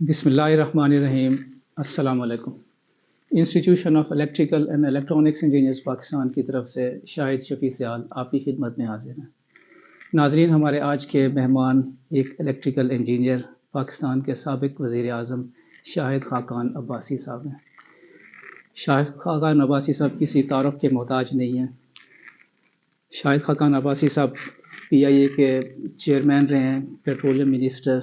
بسم اللہ الرحمن الرحیم. السلام علیکم. Institution of electrical and electronics engineers Pakistan کی طرف سے شاہد شفیع سیال آپ کی خدمت میں حاضر ہیں. ناظرین، ہمارے آج کے مہمان ایک الیکٹریکل انجینئر پاکستان کے سابق وزیر اعظم شاہد خاقان عباسی صاحب ہیں. شاہد خاقان عباسی صاحب کسی تعارف کے محتاج نہیں ہیں. شاہد خاقان عباسی صاحب PIA کے چیئرمین رہے ہیں، پیٹرولیم منسٹر،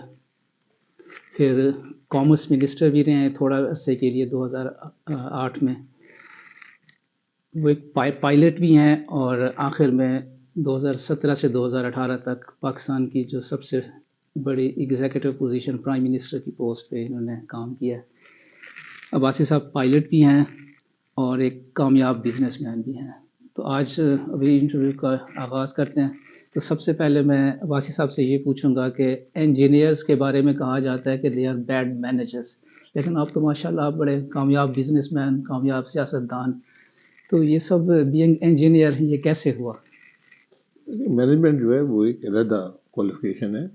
پھر کامرس منسٹر بھی رہے ہیں تھوڑا عرصے کے لیے 2008 میں. وہ ایک پائلٹ بھی ہیں، اور آخر میں 2017 سے 2018 تک پاکستان کی جو سب سے بڑی ایگزیکٹو پوزیشن پرائم منسٹر کی پوسٹ پہ انہوں نے کام کیا ہے. عباسی صاحب پائلٹ بھی ہیں اور ایک کامیاب بزنس مین بھی ہیں. تو آج ابھی انٹرویو کا آغاز کرتے ہیں. تو سب سے پہلے میں عباسی صاحب سے یہ پوچھوں گا کہ انجینئرز کے بارے میں کہا جاتا ہے کہ دے آر بیڈ مینیجرز، لیکن آپ تو ماشاءاللہ آپ بڑے کامیاب بزنس مین، کامیاب سیاستدان. تو یہ سب بینگ انجینئر یہ کیسے ہوا؟ مینجمنٹ جو ہے وہ ایک علیحدہ کوالیفیکیشن ہے.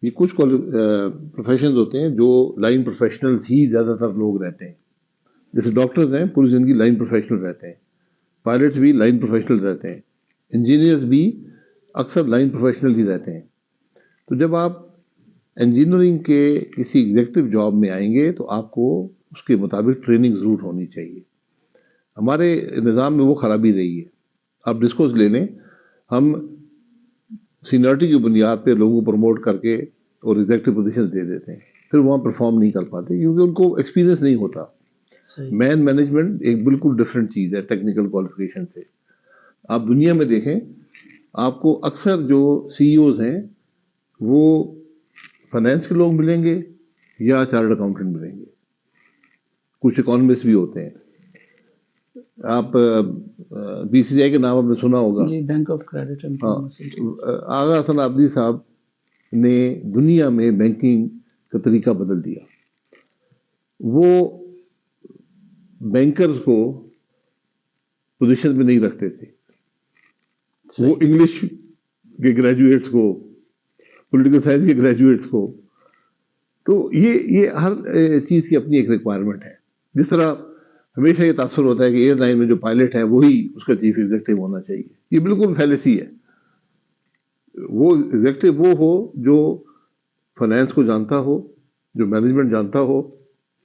یہ کچھ پروفیشنز ہوتے ہیں جو لائن پروفیشنلز ہی زیادہ تر لوگ رہتے ہیں. جیسے ڈاکٹرز ہیں، پوری زندگی لائن پروفیشنل رہتے ہیں. پائلٹس بھی لائن پروفیشنل رہتے ہیں. انجینئرز بھی اکثر لائن پروفیشنل ہی رہتے ہیں. تو جب آپ انجینئرنگ کے کسی ایگزیکٹو جاب میں آئیں گے تو آپ کو اس کے مطابق ٹریننگ ضرور ہونی چاہیے. ہمارے نظام میں وہ خرابی رہی ہے. آپ ڈسکوز لے لیں، ہم سینئرٹی کی بنیاد پہ لوگوں کو پروموٹ کر کے اور ایگزیکٹو پوزیشن دے دیتے ہیں، پھر وہاں پرفارم نہیں کر پاتے کیونکہ ان کو ایکسپیرینس نہیں ہوتا. مین مینجمنٹ ایک بالکل ڈفرینٹ چیز ہے ٹیکنیکل کوالیفیکیشن سے. آپ دنیا میں دیکھیں، آپ کو اکثر جو CEOs ہیں وہ فائنینس کے لوگ ملیں گے یا چارٹرڈ اکاؤنٹنٹ ملیں گے. کچھ اکانومسٹ بھی ہوتے ہیں. آپ BCCI کے نام آپ نے سنا ہوگا، جی، بینک آف کریڈٹ. آغا حسن عابدی صاحب نے دنیا میں بینکنگ کا طریقہ بدل دیا. وہ بینکرز کو پوزیشن میں نہیں رکھتے تھے، وہ انگلش کے گریجویٹس کو، پولیٹیکل سائنس کے گریجویٹس کو. تو یہ ہر چیز کی اپنی ایک ریکوائرمنٹ ہے. جس طرح ہمیشہ یہ تاثر ہوتا ہے کہ ایئر لائن میں جو پائلٹ ہے وہی اس کا چیف ایگزیکٹو ہونا چاہیے. یہ بالکل فیلیسی ہے. وہ ایگزیکٹو وہ ہو جو فائنینس کو جانتا ہو، جو مینجمنٹ جانتا ہو.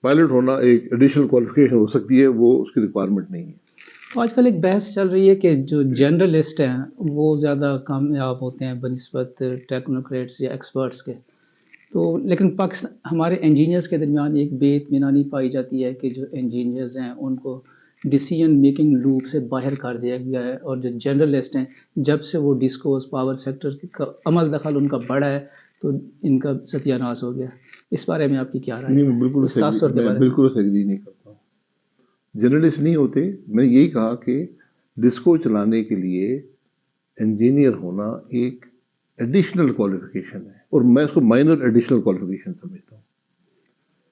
پائلٹ ہونا ایک ایڈیشنل کوالیفیکیشن ہو سکتی ہے، وہ اس کی ریکوائرمنٹ نہیں ہے. آج کل ایک بحث چل رہی ہے کہ جو جرنلسٹ ہیں وہ زیادہ کامیاب ہوتے ہیں بنسبت ٹیکنوکریٹس یا ایکسپرٹس کے. تو لیکن ہمارے انجینئرز کے درمیان ایک بے اطمینانی پائی جاتی ہے کہ جو انجینئرز ہیں ان کو ڈیسیجن میکنگ لوپ سے باہر کر دیا گیا ہے، اور جو جرنلسٹ ہیں جب سے وہ ڈسکورس پاور سیکٹر کا عمل دخل ان کا بڑھا ہے تو ان کا ستیہ ناش ہو گیا. اس بارے میں آپ کی کیا رائے ہے؟ میں بالکل ایگری نہیں کرتا ہوں. جرنلسٹ نہیں ہوتے. میں یہی کہا کہ ڈسکو چلانے کے لیے انجینئر ہونا ایک ایڈیشنل کوالیفیکیشن ہے، اور میں اس کو مائنر ایڈیشنل کوالیفیکیشن سمجھتا ہوں.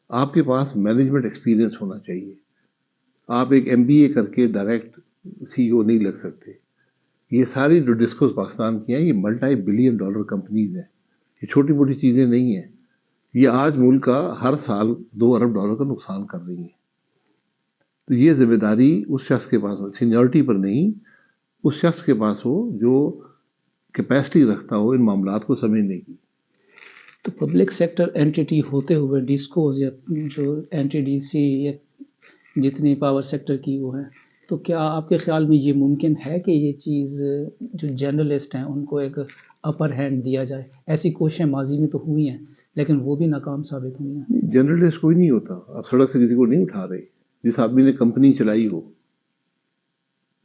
آپ کے پاس مینجمنٹ ایکسپیرینس ہونا چاہیے. آپ ایک MBA کر کے ڈائریکٹ CEO نہیں لگ سکتے. یہ ساری جو ڈسکوز پاکستان کی ہیں یہ ملٹی بلین ڈالر کمپنیز ہیں. یہ چھوٹی موٹی چیزیں نہیں ہیں. یہ آج ملک کا ہر سال $2 ارب کا نقصان کر رہی ہیں. تو یہ ذمہ داری اس شخص کے پاس ہو، سینیورٹی پر نہیں، اس شخص کے پاس ہو جو کیپیسٹی رکھتا ہو ان معاملات کو سمجھنے کی. تو پبلک سیکٹر اینٹیٹی ہوتے ہوئے ڈسکوز یا جو NTDC یا جتنی پاور سیکٹر کی وہ ہے، تو کیا آپ کے خیال میں یہ ممکن ہے کہ یہ چیز جو جرنلسٹ ہیں ان کو ایک اپر ہینڈ دیا جائے؟ ایسی کوششیں ماضی میں تو ہوئی ہیں لیکن وہ بھی ناکام ثابت ہوئی ہیں. جرنلسٹ کوئی نہیں ہوتا. آپ سڑک سے کسی کو نہیں اٹھا رہے. جس آدمی نے کمپنی چلائی ہو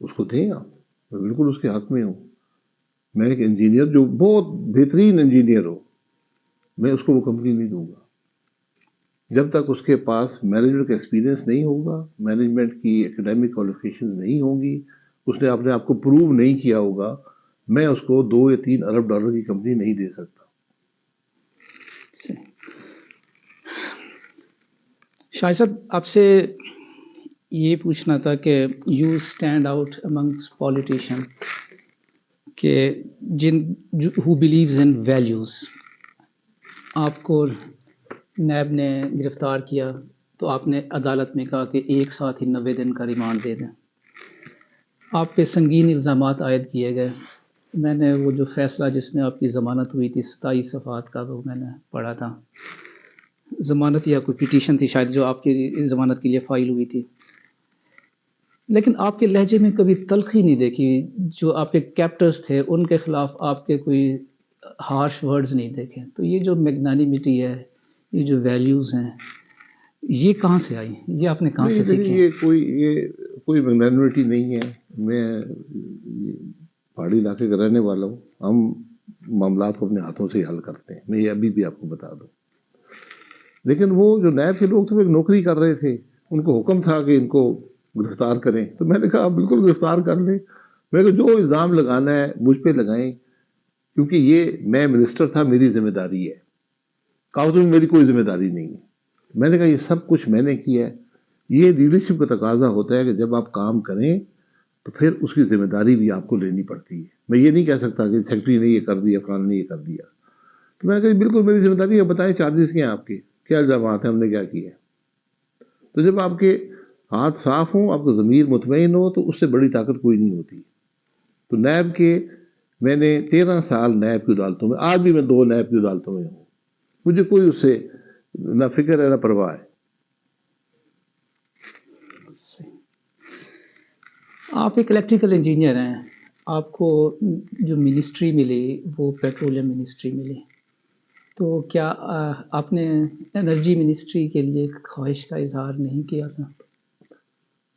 اس کو دیں آپ. میں بالکل اس کے حق میں ہوں. میں ایک انجینئر جو بہت بہترین انجینئر ہو، میں اس کو وہ کمپنی نہیں دوں گا جب تک اس کے پاس مینجمنٹ کا ایکسپیرینس نہیں ہوگا، مینجمنٹ کی ایکیڈیمک کوالیفیکیشن نہیں ہوں گی، اس نے اپنے آپ کو پروو نہیں کیا ہوگا. میں اس کو $2 یا $3 ارب کی کمپنی نہیں دے سکتا. شاہد صاحب، آپ سے یہ پوچھنا تھا کہ you stand out amongst politician کہ ہو بلیوز ان ویلیوز. آپ کو نیب نے گرفتار کیا تو آپ نے عدالت میں کہا کہ ایک ساتھ ہی 90 دن کا ریمانڈ دے دیں. آپ پہ سنگین الزامات عائد کیے گئے. میں نے وہ جو فیصلہ جس میں آپ کی ضمانت ہوئی تھی 27 صفحات کا وہ میں نے پڑھا تھا. ضمانت یا کوئی پٹیشن تھی شاید جو آپ کی ضمانت کے لیے فائل ہوئی تھی. لیکن آپ کے لہجے میں کبھی تلخی نہیں دیکھی. جو آپ کے کیپٹرز تھے ان کے خلاف آپ کے کوئی ہارش ورڈز نہیں دیکھے. تو یہ جو میگنانیمیٹی ہے، یہ جو ویلیوز ہیں، یہ کہاں سے آئی؟ یہ آپ نے کہاں سے نہیں، سیکھی؟ یہ کوئی میگنانیمیٹی نہیں ہے. میں پہاڑی علاقے کا رہنے والا ہوں. ہم معاملات کو اپنے ہاتھوں سے ہی حل کرتے ہیں. میں یہ ابھی بھی آپ کو بتا دوں. لیکن وہ جو نیب کے لوگ تھے وہ ایک نوکری کر رہے تھے. ان کو حکم تھا کہ ان کو گرفتار کریں. تو میں نے کہا بالکل گرفتار کر لیں. میں نے کہا جو الزام لگانا ہے مجھ پہ لگائیں، کیونکہ یہ میں منسٹر تھا، میری ذمہ داری ہے. کاغذوں میں میری کوئی ذمہ داری نہیں ہے. میں نے کہا یہ سب کچھ میں نے کیا ہے. یہ لیڈرشپ کا تقاضا ہوتا ہے کہ جب آپ کام کریں تو پھر اس کی ذمہ داری بھی آپ کو لینی پڑتی ہے. میں یہ نہیں کہہ سکتا کہ سیکرٹری نے یہ کر دیا، فلاں نے یہ کر دیا. تو میں نے کہا بالکل میری ذمہ داری ہے. بتائیں چارجز کیا ہیں آپ کے، کیا الزامات ہیں، ہم نے کیا کیا ہے. تو جب آپ کے ہاتھ صاف ہوں، آپ کا ضمیر مطمئن ہو، تو اس سے بڑی طاقت کوئی نہیں ہوتی. تو نیب کے میں نے 13 سال نیب کی عدالتوں میں، آج بھی میں 2 نیب کی عدالتوں میں ہوں. مجھے کوئی اس سے نہ فکر ہے نہ پرواہ ہے. آپ ایک الیکٹریکل انجینئر ہیں. آپ کو جو منسٹری ملی وہ پیٹرولیم منسٹری ملی. تو کیا آپ نے انرجی منسٹری کے لیے خواہش کا اظہار نہیں کیا تھا؟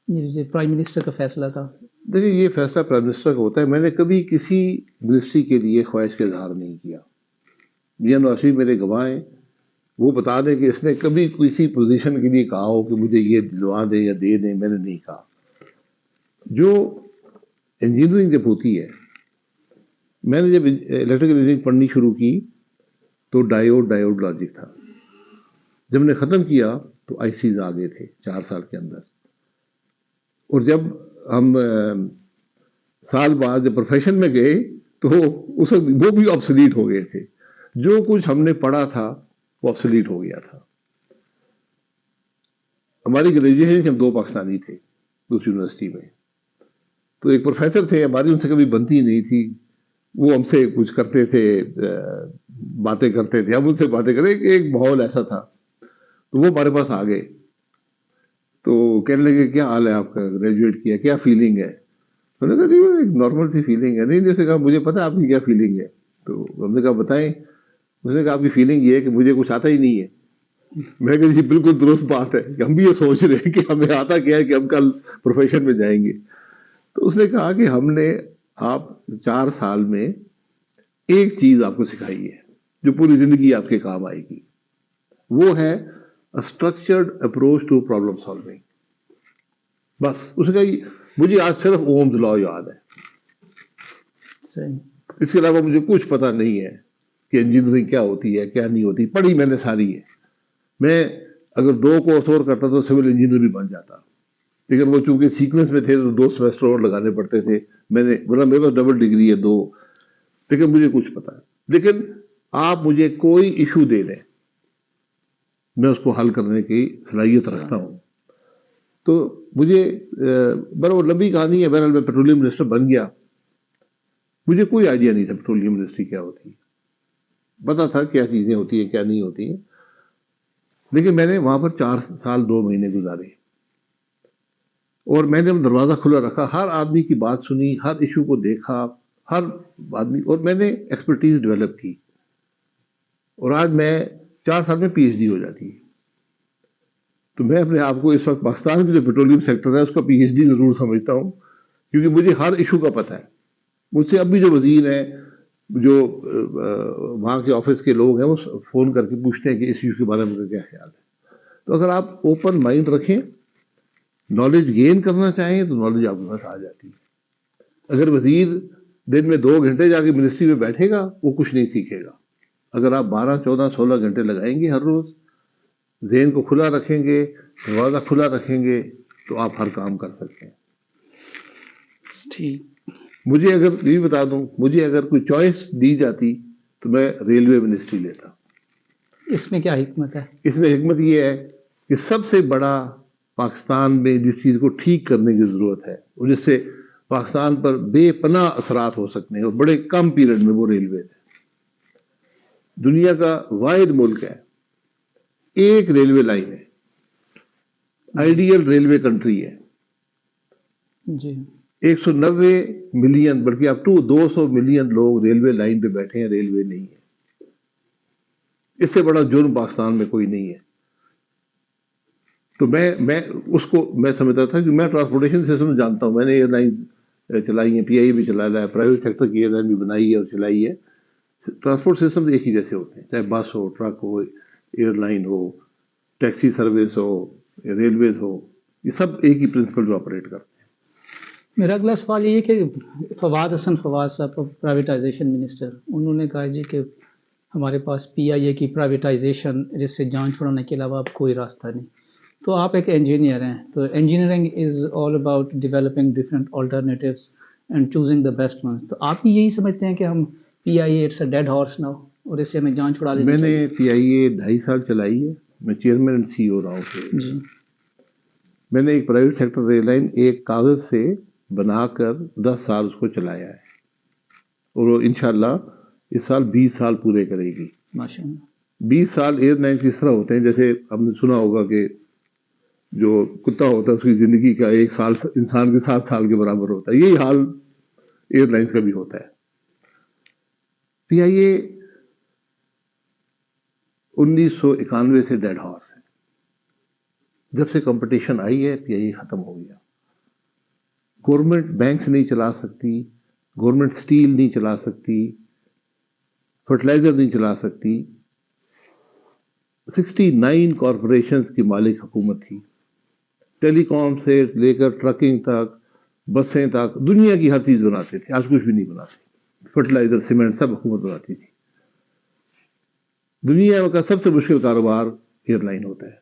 یہ جو پرائم منسٹر کا فیصلہ تھا. دیکھیے یہ فیصلہ پرائم منسٹر کا ہوتا ہے. میں نے کبھی کسی منسٹری کے لیے خواہش کا اظہار نہیں کیا. میاں نواز شریف میرے گواہ ہیں. وہ بتا دیں کہ اس نے کبھی کسی پوزیشن کے لیے کہا ہو کہ مجھے یہ دلوا دیں یا دے دیں. میں نے نہیں کہا. جو انجینئرنگ جب ہوتی ہے، میں نے جب الیکٹریکل انجینئرنگ پڑھنی شروع کی تو ڈائیوڈ لاجک تھا. جب نے ختم کیا تو آئی سیز آ گئے تھے 4 سال کے اندر. اور جب ہم سال بعد جب پروفیشن میں گئے تو اس وقت وہ بھی آبسلیٹ ہو گئے تھے. جو کچھ ہم نے پڑھا تھا وہ آبسلیٹ ہو گیا تھا. ہماری گریجویشن ہم 2 پاکستانی تھے دوسری یونیورسٹی میں. تو ایک پروفیسر تھے، ہماری ان سے کبھی بنتی نہیں تھی. وہ ہم سے کچھ کرتے تھے، باتیں کرتے تھے، ہم ان سے باتیں کریں. ایک ماحول ایسا تھا. تو وہ ہمارے پاس آ گئے تو کہنے لگے کیا حال ہے آپ کا، گریجویٹ کیا، کیا فیلنگ ہے. میں نے کہا جی ایک نارمل سی فیلنگ ہے. نہیں، جیسے کہا مجھے پتا آپ کی کیا فیلنگ ہے. تو ہم نے کہا بتائیں. اس نے کہا آپ کی فیلنگ یہ ہے کہ مجھے کچھ آتا ہی نہیں ہے. میں کہا جی بالکل درست بات ہے کہ ہم بھی یہ سوچ رہے ہیں کہ ہمیں آتا کیا ہے کہ ہم کل پروفیشن میں جائیں گے. تو اس نے کہا کہ ہم نے آپ 4 سال میں ایک چیز آپ کو سکھائی ہے جو پوری زندگی آپ کے کام آئے گی. وہ ہے structured approach to problem solving. بس اس نے کہا مجھے آج صرف اومز لا یاد ہے، صحیح. اس کے علاوہ مجھے کچھ پتا نہیں ہے کہ انجینئرنگ کیا ہوتی ہے کیا نہیں ہوتی. پڑھی میں نے ساری ہے. میں اگر 2 کورس اور کرتا تو سول انجینئر بھی بن جاتا. لیکن وہ چونکہ سیکوینس میں تھے تو 2 سیمسٹر اور لگانے پڑتے تھے. میرے پاس ڈبل ڈگری ہے 2. لیکن مجھے کچھ پتا ہے. لیکن آپ مجھے کوئی ایشو دے دیں، میں اس کو حل کرنے کی صلاحیت رکھتا ہوں. تو مجھے وہ لمبی کہانی ہے. بہرحال میں پیٹرولیم منسٹر بن گیا. مجھے کوئی آئیڈیا نہیں تھا پیٹرولیم منسٹری کیا ہوتی ہے. پتا تھا کیا چیزیں ہوتی ہیں کیا نہیں ہوتی ہیں. لیکن میں نے وہاں پر 4 سال 2 مہینے گزارے اور میں نے دروازہ کھلا رکھا. ہر آدمی کی بات سنی، ہر ایشو کو دیکھا، ہر آدمی، اور میں نے ایکسپرٹیز ڈیولپ کی. اور آج میں 4 سال میں پی ایچ ڈی ہو جاتی ہے. تو میں اپنے آپ کو اس وقت پاکستان کی جو پیٹرولیم سیکٹر ہے اس کا پی ایچ ڈی ضرور سمجھتا ہوں، کیونکہ مجھے ہر ایشو کا پتہ ہے. مجھ سے اب بھی جو وزیر ہیں، جو وہاں کے آفس کے لوگ ہیں، وہ فون کر کے پوچھتے ہیں کہ اس ایشو کے بارے میں کیا خیال ہے. تو اگر آپ اوپن مائنڈ رکھیں، نالج گین کرنا چاہیں تو نالج آپ کے پاس آ جاتی ہے. اگر وزیر دن میں 2 گھنٹے جا کے منسٹری میں بیٹھے گا وہ کچھ نہیں سیکھے گا. اگر آپ 12 14 16 گھنٹے لگائیں گے ہر روز، ذہن کو کھلا رکھیں گے، دروازہ کھلا رکھیں گے، تو آپ ہر کام کر سکتے ہیں. ٹھیک. مجھے اگر یہ بتا دوں، مجھے اگر کوئی چوائس دی جاتی تو میں ریلوے منسٹری لیتا. اس میں کیا حکمت ہے؟ اس میں حکمت یہ ہے کہ سب سے بڑا پاکستان میں جس چیز کو ٹھیک کرنے کی ضرورت ہے اور جس سے پاکستان پر بے پناہ اثرات ہو سکتے ہیں اور بڑے کم پیریڈ میں، وہ ریلوے ہے۔ دنیا کا واحد ملک ہے، ایک ریلوے لائن ہے، آئیڈیل ریلوے کنٹری ہے۔ جی 190 ملین بلکہ اب ٹو 200 ملین لوگ ریلوے لائن پہ بیٹھے ہیں، ریلوے نہیں ہے۔ اس سے بڑا جرم پاکستان میں کوئی نہیں ہے۔ تو میں اس کو میں سمجھتا تھا کہ میں ٹرانسپورٹیشن سسٹم جانتا ہوں، میں نے ایئر لائن چلائی ہیں، پی آئی بھی چلایا ہے، پرائیویٹ سیکٹر کی ایئر لائن بھی بنائی ہے اور چلائی ہے۔ ٹرانسپورٹ سسٹم ایک ہی جیسے ہوتے ہیں، چاہے بس ہو، ٹرک ہو، ایئر لائن ہو، ٹیکسی سروس ہو، ریلویز ہو، یہ سب ایک ہی پرنسپل جو آپریٹ کرتے ہیں۔ میرا اگلا سوال یہ ہے کہ فواد حسن فواد صاحب پرائیویٹائزیشن منسٹر، انہوں نے کہا جی کہ ہمارے پاس پی آئی اے کی پرائیویٹائزیشن جس سے جان چھڑانے کے علاوہ اب کوئی راستہ نہیں۔ تو آپ ایک انجینئر ہیں، تو engineering is all about developing different alternatives and choosing the best ones. تو آپ بھی یہی سمجھتے ہیں کہ ہم P I A it's a dead horse now اور اس سے ہمیں جان چھڑا لینی میں نے چاہیے؟ پی آئی اے 2.5 سال چلائی ہے، میں چیئرمین اینڈ سی او رہا ہوں۔ جی میں نے ایک پرائیویٹ سیکٹر ریل لائن ایک کاغذ سے بنا کر 10 سال اس کو چلایا ہے، اور وہ انشاءاللہ اس سال 20 سال پورے کرے گی۔ ماشاء اللہ۔ 20 سال ایئر لائن اس طرح ہوتے ہیں جیسے ہم نے سنا ہوگا کہ جو کتا ہوتا ہے اس کی زندگی کا 1 سال انسان کے 7 سال کے برابر ہوتا ہے، یہی حال ایئر لائنس کا بھی ہوتا ہے۔ پی آئی اے 1991 سے ڈیڈ ہارس ہے۔ جب سے کمپٹیشن آئی ہے پی آئی اے ختم ہو گیا۔ گورنمنٹ بینکس نہیں چلا سکتی، گورنمنٹ سٹیل نہیں چلا سکتی، فرٹیلائزر نہیں چلا سکتی۔ 69 کارپوریشنز کی مالک حکومت تھی، ٹیلی کام سے لے کر ٹرکنگ تک، بسیں تک، دنیا کی ہر چیز بناتے تھے۔ آج کچھ بھی نہیں بناتے، فرٹیلائزر، سیمنٹ سب حکومت بناتی تھی۔ دنیا کا سب سے مشکل کاروبار ایئر لائن ہوتا ہے،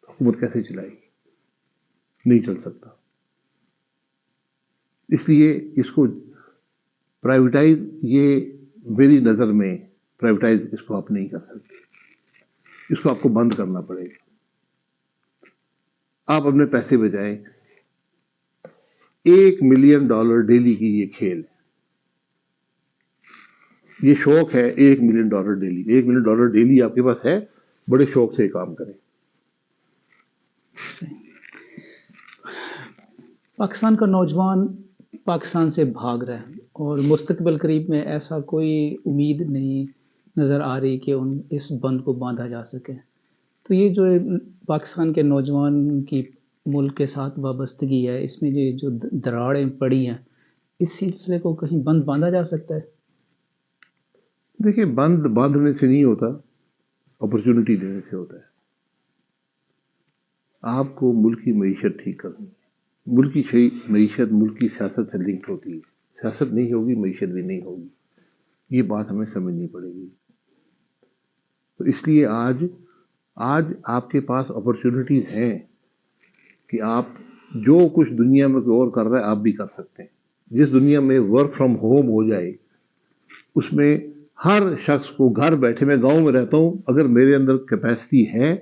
حکومت کیسے چلائے گی؟ نہیں چل سکتا۔ اس لیے اس کو پرائیویٹائز، یہ میری نظر میں پرائیویٹائز اس کو آپ نہیں کر سکتے، اس کو آپ کو بند کرنا پڑے گا۔ آپ اپنے پیسے بجائیں، $1 ملین ڈیلی کی یہ کھیل ہے، یہ شوق ہے۔ $1 ملین ڈیلی، $1 ملین ڈیلی آپ کے پاس ہے، بڑے شوق سے کام کریں۔ پاکستان کا نوجوان پاکستان سے بھاگ رہا ہے اور مستقبل قریب میں ایسا کوئی امید نہیں نظر آ رہی کہ اس بند کو باندھا جا سکے۔ تو یہ جو پاکستان کے نوجوان کی ملک کے ساتھ وابستگی ہے، اس میں جو دراڑیں پڑی ہیں، اس سلسلے کو کہیں بند باندھا جا سکتا ہے؟ دیکھیں، بند باندھنے سے نہیں ہوتا، اپرچونٹی دینے سے ہوتا ہے۔ آپ کو ملک کی معیشت ٹھیک کرنی ہے۔ ملک کی معیشت ملک کی سیاست سے لنکڈ ہوتی ہے، سیاست نہیں ہوگی معیشت بھی نہیں ہوگی، یہ بات ہمیں سمجھنی پڑے گی۔ تو اس لیے آج آپ کے پاس اپرچونٹیز ہیں کہ آپ جو کچھ دنیا میں کوئی اور کر رہا ہے آپ بھی کر سکتے ہیں۔ جس دنیا میں ورک فرام ہوم ہو جائے، اس میں ہر شخص کو گھر بیٹھے، میں گاؤں میں رہتا ہوں، اگر میرے اندر کیپیسٹی ہے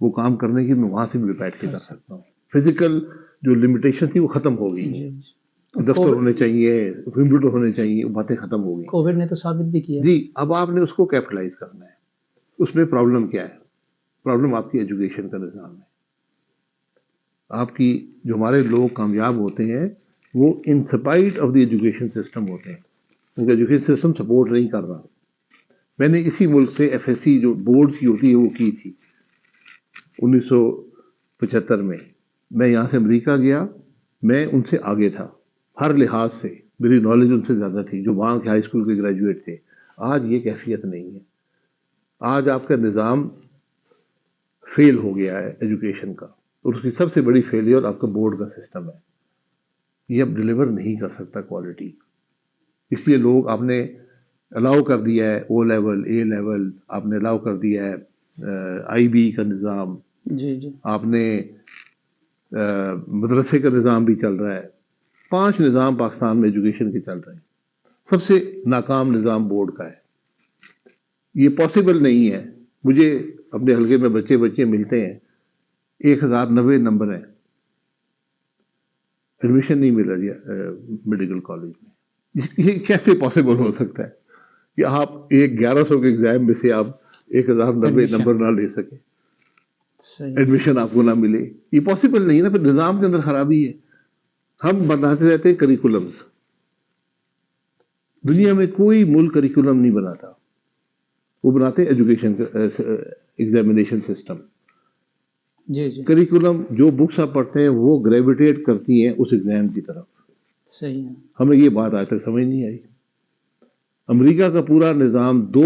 وہ کام کرنے کی، میں وہاں سے بھی بیٹھ کے کر سکتا ہوں۔ فزیکل جو لمیٹیشن تھی وہ ختم ہو گئی، دفتر ہونے چاہیے، کمپیوٹر ہونے چاہیے، وہ باتیں ختم ہو گئی۔ کووڈ نے تو ثابت بھی کیا۔ جی، اب آپ نے اس کو کیپٹلائز کرنا ہے۔ اس میں پرابلم کیا ہے؟ پرابلم آپ کی ایجوکیشن کا نظام ہے۔ آپ کی جو ہمارے لوگ کامیاب ہوتے ہیں وہ ان سپائٹ آف دی ایجوکیشن سسٹم ہوتے ہیں، کیونکہ ایجوکیشن سسٹم سپورٹ نہیں کر رہا۔ میں نے اسی ملک سے ایف ایس سی جو بورڈ کی ہوتی ہے وہ کی تھی 1975 میں۔ میں یہاں سے امریکہ گیا، میں ان سے آگے تھا ہر لحاظ سے، میری نالج ان سے زیادہ تھی، جو وہاں کے ہائی اسکول کے گریجویٹ تھے۔ آج یہ کیفیت نہیں ہے۔ آج آپ کا نظام فیل ہو گیا ہے ایجوکیشن کا، اور اس کی سب سے بڑی فیلئر آپ کا بورڈ کا سسٹم ہے۔ یہ اب ڈیلیور نہیں کر سکتا کوالٹی، اس لیے لوگ آپ نے الاؤ کر دیا ہے او لیول، اے لیول، آپ نے الاؤ کر دیا ہے آئی بی کا نظام، جی جی، آپ نے مدرسے کا نظام بھی چل رہا ہے۔ 5 نظام پاکستان میں ایجوکیشن کے چل رہے ہیں، سب سے ناکام نظام بورڈ کا ہے۔ یہ پاسبل نہیں ہے مجھے اپنے حلقے میں بچے ملتے ہیں 1090 نمبر ہیں, ایڈمیشن نہیں مل رہی میڈیکل کالج میں. یہ کیسے پاسبل ہو سکتا ہے کہ آپ 1100 کے ایگزام میں سے آپ 1090 نمبر نہ لے سکیں, ایڈمیشن آپ کو نہ ملے؟ یہ پاسبل نہیں ہے نا. پھر نظام کے اندر خرابی ہے. ہم بناتے رہتے ہیں کریکولمز. دنیا میں کوئی ملک کریکولم نہیں بناتا, وہ بناتے ایجوکیشن ایگزامینیشن سسٹم. جی جی کریکولم جو بکس آپ پڑھتے ہیں وہ گریویٹیٹ کرتی ہیں اس ایگزام کی طرف. صحیح ہے. ہمیں یہ بات آج تک سمجھ نہیں آئی. امریکہ کا پورا نظام 2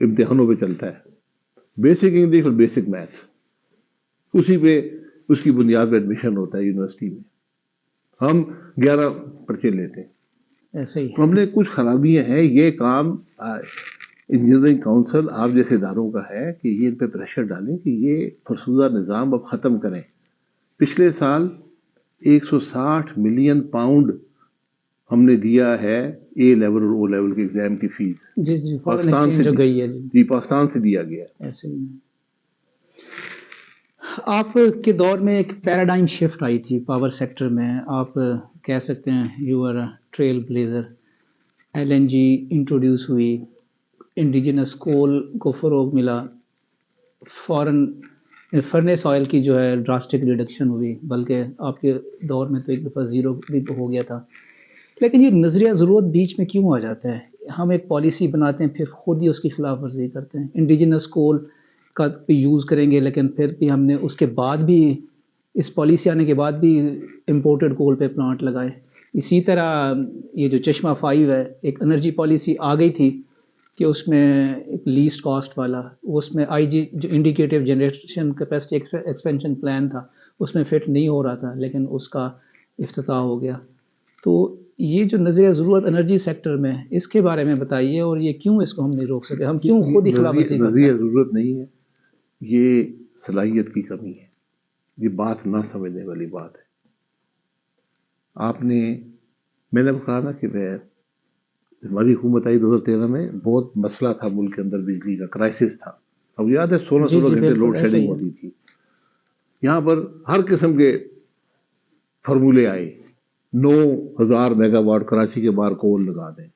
امتحانوں پہ چلتا ہے, بیسک انگلش اور بیسک میتھس. اسی پہ اس کی بنیاد پہ ایڈمیشن ہوتا ہے یونیورسٹی میں. ہم 11 پرچے لیتے ہیں. ایسے ہی تو ہم نے کچھ خرابیاں ہیں. یہ کام انجینئرنگ کونسل آپ جیسے اداروں کا ہے کہ یہ ان پہ پریشر ڈالیں کہ یہ فرسودہ نظام اب ختم کریں. پچھلے سال 160 ملین پاؤنڈ ہم نے دیا ہے اے لیول اور او لیول کے ایگزام کی فیس. جی جی پاکستان سے جو گئی ہے جی پاکستان سے دیا گیا. ایسے ہی. آپ کے دور میں ایک پیراڈائم شفٹ آئی تھی پاور سیکٹر میں. آپ کہہ سکتے ہیں you are trailblazer. LNG introduce ہوئی, انڈیجنس کول کو فروغ ملا, فرنیس آئل کی جو ہے ڈراسٹک ریڈکشن ہوئی, بلکہ آپ کے دور میں تو ایک دفعہ زیرو بھی ہو گیا تھا. لیکن یہ نظریہ ضرورت بیچ میں کیوں آ جاتا ہے؟ ہم ایک پالیسی بناتے ہیں پھر خود ہی اس کی خلاف ورزی کرتے ہیں. انڈیجنس کول کا یوز کریں گے لیکن پھر بھی ہم نے اس کے بعد بھی, اس پالیسی آنے کے بعد بھی امپورٹڈ کول پہ پلانٹ لگائے. اسی طرح یہ جو چشمہ 5 ہے, ایک انرجی پالیسی آ گئی تھی کہ اس میں ایک لیسٹ کاسٹ والا, اس میں IG جو indicative generation capacity expansion plan تھا اس میں فٹ نہیں ہو رہا تھا, لیکن اس کا افتتاح ہو گیا. تو یہ جو نظریہ ضرورت انرجی سیکٹر میں, اس کے بارے میں بتائیے, اور یہ کیوں اس کو ہم نہیں روک سکے؟ ہم کیوں خود ہی خلاف ورزی کرتے ہیں؟ نظریہ ضرورت نہیں ہے, یہ صلاحیت کی کمی ہے. یہ بات نہ سمجھنے والی بات ہے. میں نے کہا نا کہ ہماری حکومت آئی 2013 میں, بہت مسئلہ تھا ملک کے اندر, بجلی کا کرائسس تھا. اب یاد ہے 16 گھنٹے لوڈ شیڈنگ ہوتی تھی. یہاں پر ہر قسم کے فارمولے آئے. 9000 میگا واٹ کراچی کے باہر کول لگا دیں,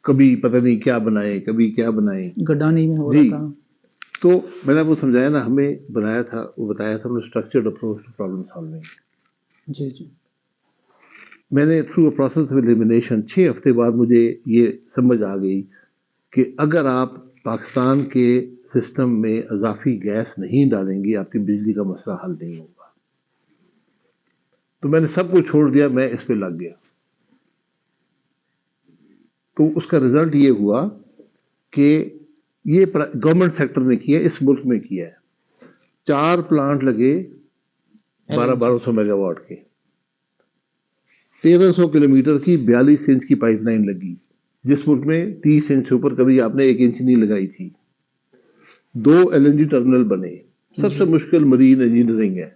کبھی پتہ نہیں کیا بنائے, کبھی کیا بنائے, گڈانی میں ہو رہا تھا. تو میں نے آپ کو سمجھایا نا, ہمیں بنایا تھا, وہ بتایا تھا structured approach to problem solving. جی جی. میں نے through a process of elimination 6 ہفتے بعد مجھے یہ سمجھ آ گئی کہ اگر آپ پاکستان کے سسٹم میں اضافی گیس نہیں ڈالیں گے, آپ کی بجلی کا مسئلہ حل نہیں ہوگا. تو میں نے سب کچھ چھوڑ دیا, میں اس پہ لگ گیا. تو اس کا رزلٹ یہ ہوا کہ یہ گورنمنٹ سیکٹر نے کیا, اس ملک میں کیا ہے. 4 پلانٹ لگے 1200 میگا واٹ کے, 1300 کلومیٹر کی 42 انچ کی پائپ لائن لگی, جس ملک میں 30 انچ سے اوپر کبھی آپ نے 1 انچ نہیں لگائی تھی. 2 LNG ٹرمینل بنے. سب سے مشکل مرین انجینئرنگ ہے.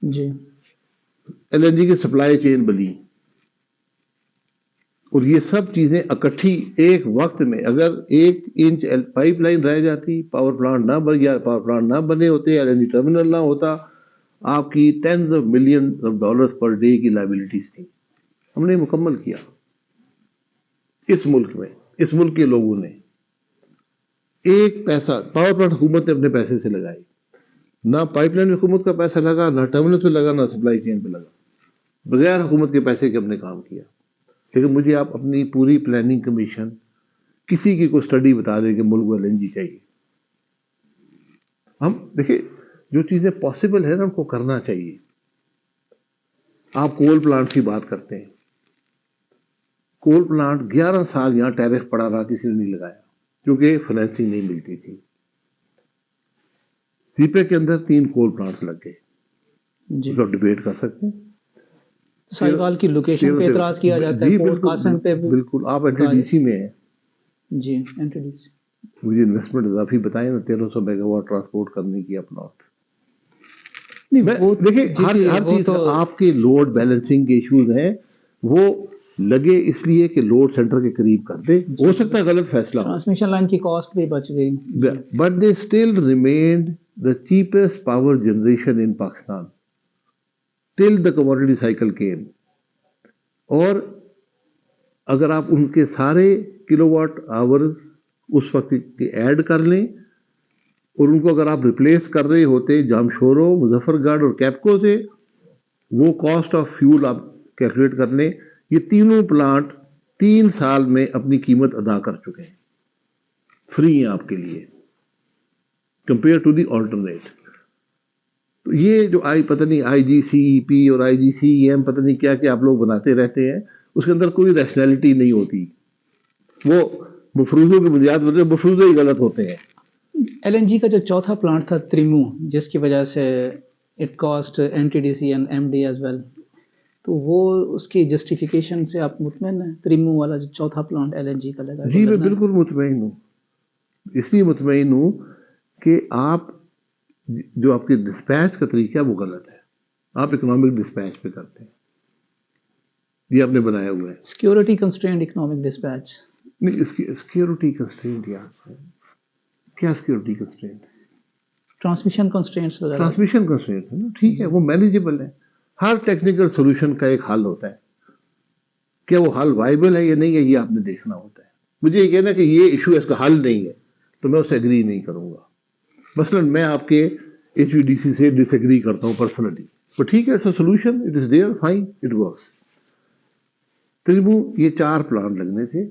جی. LNG کی سپلائی چین بنی, اور یہ سب چیزیں اکٹھی ایک وقت میں. اگر 1 انچ پائپ لائن رہ جاتی, پاور پلانٹ نہ بن, یا پاور پلانٹ نہ بنے ہوتے, LNG ٹرمینل نہ ہوتا, آپ کی tens of millions of dollars per day کی لائبلٹیز تھیں. ہم نے مکمل کیا اس ملک میں. اس ملک کے لوگوں نے ایک پیسہ, پاور پلانٹ حکومت نے اپنے پیسے سے لگائے, نہ پائپ لائن میں حکومت کا پیسہ لگا, نہ ٹرمینل پہ لگا, نہ سپلائی چین پہ لگا. بغیر حکومت کے پیسے کے ہم نے کام کیا. لیکن مجھے آپ اپنی پوری پلاننگ کمیشن, کسی کی کوئی اسٹڈی بتا دیں کہ ملک کو LNG چاہیے. ہم دیکھیں, جو چیزیں پاسبل ہے نا ان کو کرنا چاہیے. آپ کول پلانٹ کی بات کرتے ہیں, کول پلانٹ 11 سال یہاں ٹیرف پڑا رہا, کسی نے نہیں لگایا کیونکہ فائنینسنگ نہیں ملتی تھی. سیپے کے اندر 3 کول پلانٹس لگ گئے. اس پر ڈیبیٹ کر سکتے ہیں. سائیوال کی لوکیشن پہ اعتراض کیا جاتا ہے, پورٹ قاسم پہ. بالکل. آپ NTDC میں ہیں. جی NTDC. مجھے انویسٹمنٹ اضافی بتائیں نا, 1300 میگا واٹ ٹرانسپورٹ کرنے کی اپنا. دیکھیں ہر چیز آپ کے لوڈ بیلنسنگ کے ایشوز ہیں, وہ لگے اس لیے کہ لوڈ سینٹر کے قریب کر دے. ہو سکتا ہے غلط فیصلہ ہو, ٹرانسمیشن لائن کی کاسٹ بھی بچ گئی. but they still remained the cheapest power generation in Pakistan till the commodity cycle came. اور اگر آپ ان کے سارے کلو واٹ آورز اس وقت کے ایڈ کر لیں اور ان کو اگر آپ ریپلیس کر رہے ہوتے جامشورو, مظفر گڑھ اور کیپکو سے, وہ کاسٹ آف فیول آپ کیلکولیٹ کر لیں. یہ تینوں پلانٹ 3 سال میں اپنی قیمت ادا کر چکے ہیں, فری ہیں آپ کے لیے کمپیئر ٹو دی آلٹرنیٹ. تو یہ جو پتہ نہیں آئی جی سی ای پی اور آئی جی سی ای ایم پتہ نہیں کیا کہ آپ لوگ بناتے رہتے ہیں, اس کے اندر کوئی ریشنلٹی نہیں ہوتی. وہ مفروضوں کی بنیاد پر مفروضے ہی غلط ہوتے ہیں. ایل این جی کا جو چوتھا پلانٹ تھا تریمو, جس کی وجہ سے it cost N T D C and M D as well, تو وہ اس کی جسٹیفیکیشن سے آپ مطمئن ہیں؟ تریمو والا جو چوتھا پلانٹ ایل این جی کا لگا. جی میں بالکل مطمئن ہوں. اس لیے مطمئن ہوں کہ آپ جو آپ کے ڈسپیچ کا طریقہ ہے وہ غلط ہے. آپ اکنامک ڈسپیچ پہ کرتے ہیں, یہ آپ نے بنایا ہوا ہے. سیکورٹی کنسٹرینڈ اکنامک ڈسپیچ نہیں, اس کی سیکورٹی کنسٹرینٹ کیا سیکورٹی کنسٹرینٹ؟ ٹرانسمیشن کنسٹرینٹس وغیرہ. ٹرانسمیشن کنسٹرینٹ ہے نا, ٹھیک ہے, وہ مینیجبل ہے. ہر ٹیکنیکل سولوشن کا ایک حل ہوتا ہے. کیا وہ حل وائبل ہے یا نہیں ہے, یہ آپ نے دیکھنا ہوتا ہے. مجھے یہ کہنا کہ یہ ایشو اس کا حل نہیں ہے تو میں اس سے ایگری نہیں کروں گا. مثلا میں آپ کے ایچ وی ڈی سی سے ڈس ایگری کرتا ہوں پرسنلی, تو ٹھیک ہے, it's a solution, it is there, fine, it works. تریمو یہ 4 پلانٹ لگنے تھے.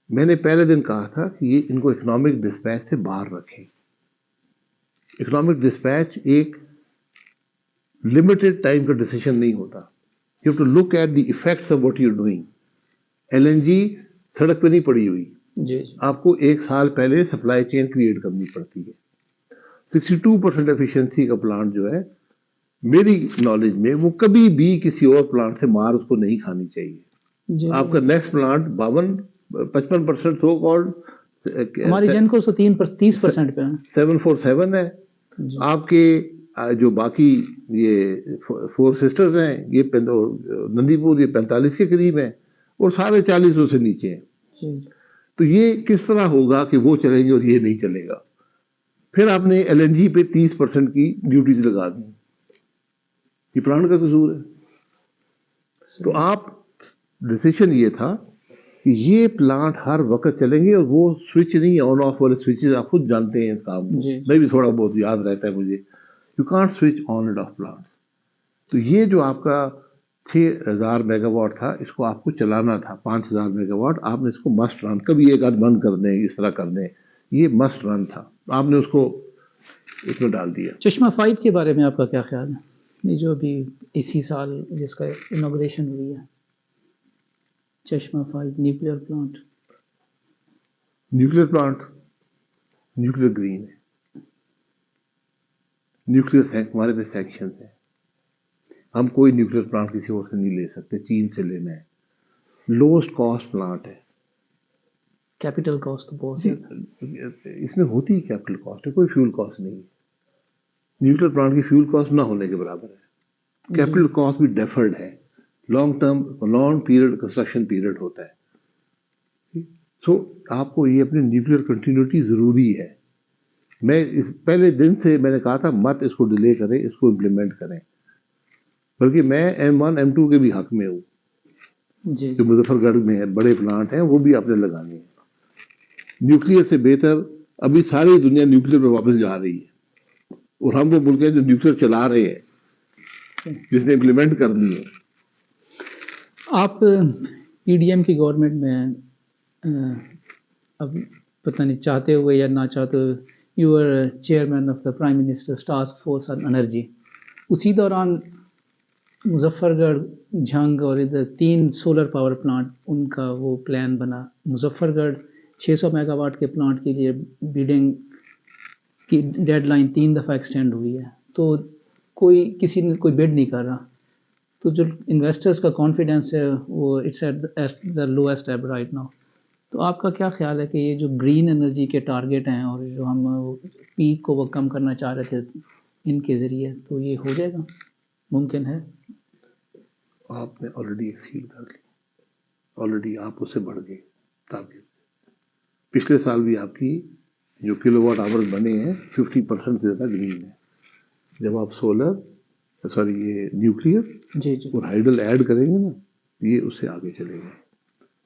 میں نے پہلے دن کہا تھا کہ یہ ان کو اکنامک ڈسپیچ سے باہر رکھیں. اکنامک ڈسپیچ ایک لمیٹڈ ٹائم کا ڈیسیشن نہیں ہوتا. You have to look at the effects of what you are doing. L N G سڑک پہ نہیں پڑی ہوئی, جی آپ کو 1 سال پہلے سپلائی چین کریٹ کرنی پڑتی ہے. 62% ایفیشنسی کا پلانٹ جو ہے میری نالج میں وہ کبھی بھی کسی اور پلانٹ سے مار اس کو نہیں کھانی چاہیے. جی. آپ کا نیکسٹ پلانٹ 55% سو کالڈ ہماری جن کو 30% پہ 747 ہے. آپ کے جو باقی یہ 4 سسٹرز ہیں, یہ نندی پور یہ 45 کے قریب ہیں اور سارے 40 سے نیچے ہیں. تو یہ کس طرح ہوگا کہ وہ چلیں گے اور یہ نہیں چلے گا؟ پھر آپ نے ایل این جی پہ 30% کی ڈیوٹیز لگا دی. یہ پلانٹ کا قصور ہے. تو آپ ڈیسیشن یہ تھا کہ یہ پلانٹ ہر وقت چلیں گے, اور وہ سوئچ نہیں, آن آف والے سوئچز آپ خود جانتے ہیں اس کام کو. میں بھی تھوڑا بہت یاد رہتا ہے مجھے. You can't switch on and off plant. تو یہ جو آپ کا 6000 میگا واٹ تھا, اس کو آپ کو چلانا تھا 5000 میگا واٹ. آپ نے اس کو مسٹ رن, کبھی ایک آدھ بند کر دیں, اس طرح کر دیں, یہ مسٹ رن تھا. آپ نے اس کو اس میں ڈال دیا. چشمہ 5 کے بارے میں آپ کا کیا خیال ہے؟ یہ جو ابھی اسی سال جس کا انوگریشن ہوئی ہے, Chashma 5 nuclear plant. Nuclear plant nuclear green ہے. نیوکلیئر ہمارے پہ سینکشنز ہیں. ہم کوئی نیوکلیئر پلانٹ کسی اور سے نہیں لے سکتے, چین سے لینا ہے. لوسٹ کاسٹ پلانٹ ہے. کیپٹل کاسٹ تو بہت ہے اس میں ہوتی ہے, کیپٹل کاسٹ ہے, کوئی فیول کاسٹ نہیں ہے. نیوکلیئر پلانٹ کی فیول کاسٹ نہ ہونے کے برابر ہے. کیپٹل کاسٹ بھی ڈیفرڈ ہے. Long term long period construction period ہوتا ہے. سو آپ کو یہ اپنی نیوکلیئر کنٹینیوٹی ضروری ہے. میں پہلے دن سے میں نے کہا تھا مت اس کو ڈیلے کریں, اس کو امپلیمنٹ کریں. بلکہ میں M1 M2 کے بھی حق میں ہوں. جو مظفر گڑھ میں ہے بڑے پلانٹ ہیں, وہ بھی آپ نے لگانے ہیں. نیوکلیئر سے بہتر ابھی ساری دنیا نیوکلیئر پہ واپس جا رہی ہے, اور ہم وہ ملک ہیں جو نیوکلیئر چلا رہے ہیں, جس نے امپلیمنٹ کرنی ہے. آپ پی ڈی ایم کی گورنمنٹ میں اب پتہ نہیں چاہتے ہوئے یا نہ چاہتے ہوئے, you are chairman of the prime minister task force on energy. اسی دوران مظفر گڑھ, جھنگ اور ادھر 3 سولر پاور پلانٹ, ان کا وہ پلان بنا. مظفر گڑھ 600 میگا واٹ کے پلانٹ کے لیے بیڈنگ کی ڈیڈ لائن 3 دفعہ ایکسٹینڈ ہوئی ہے, تو کسی نے کوئی بڈ نہیں کر رہا. تو جو انویسٹرز کا کانفیڈینس ہے وہ it's at the lowest ebb right now. تو آپ کا کیا خیال ہے کہ یہ جو گرین انرجی کے ٹارگیٹ ہیں اور جو ہم پیک کو وہ کم کرنا چاہ رہے تھے ان کے ذریعے, تو یہ ہو جائے گا, ممکن ہے؟ آپ نے آلریڈی ایکسیڈ کر لی. آلریڈی آپ اس سے بڑھ گئے ٹارگیٹ. پچھلے سال بھی آپ کی جو کلو واٹ آور بنے ہیں 50% سے زیادہ گرین ہے. جب آپ سولر یہ نیوکلیئر جی جی اور ہائیڈل ایڈ کریں گے نا یہ اس سے آگے چلیں گے.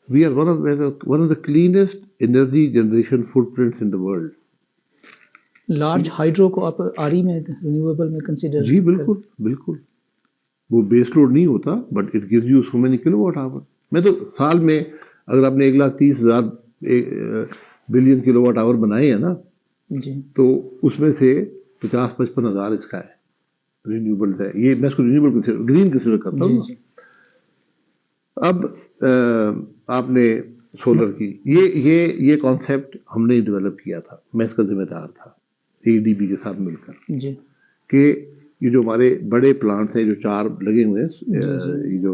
We are one of the cleanest energy generation footprints in the world. Large hydro کو آپ آری میں رینیویبل میں کنسیڈر؟ جی بالکل بالکل. وہ بیس لوڈ نہیں ہوتا but it gives you so many kilowatt hour. میں تو سال میں اگر آپ نے 1,30,000 بلین کلو واٹ آور بنائے ہیں نا جی تو اس میں سے 50-55 ہزار اس کا ہے رینیوبل ہے. یہ میں اس کو رینیوبل گرین کنسیڈر کرتا ہوں. جی اب آپ نے سولر کی یہ کانسیپٹ ہم نے ڈیولپ کیا تھا. میں اس کا ذمہ دار تھا ADB کے ساتھ مل کر جی کہ یہ جو ہمارے بڑے پلانٹ ہیں جو 4 لگے ہوئے ہیں یہ جو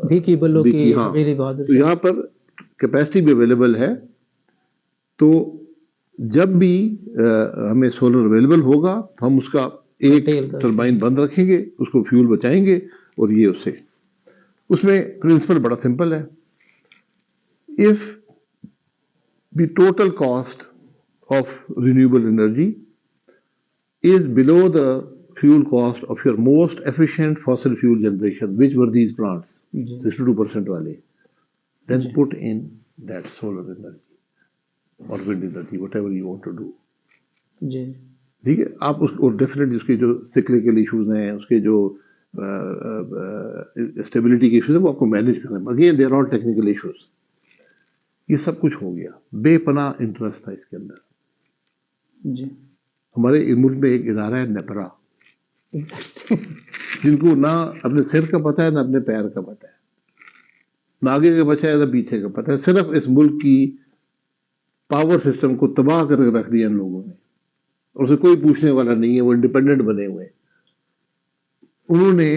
بھیکی بلو کی ہاں حویلی بہادر تو یہاں پر کیپیسٹی بھی اویلیبل ہے. تو جب بھی ہمیں سولر اویلیبل ہوگا ہم اس کا ایک ٹربائن بند رکھیں گے, اس کو فیول بچائیں گے اور یہ اس میں پرنسپل بڑا سمپل ہے. If the total cost of renewable energy is below the fuel cost of your most efficient fossil fuel generation, which were these plants, 62% wale, then put in that solar energy or wind energy, whatever you want to do. جی ٹھیک ہے. آپ اس کو definitely اس کے جو cyclical issues ہیں, اس کے جو stability کے ایشوز ہیں وہ آپ کو مینیج کرنا ہے. Again there are technical issues. یہ سب کچھ ہو گیا. بے پناہ انٹرسٹ تھا اس کے اندر. جی ہمارے ملک میں ایک ادارہ ہے نیپرا جن کو نہ اپنے سر کا پتہ ہے نہ اپنے پیر کا پتہ ہے, نہ آگے کا پتہ ہے نہ پیچھے کا پتہ ہے. صرف اس ملک کی پاور سسٹم کو تباہ کر کے رکھ دیا ان لوگوں نے, اور اسے کوئی پوچھنے والا نہیں ہے. وہ انڈیپینڈنٹ بنے ہوئے ہیں. انہوں نے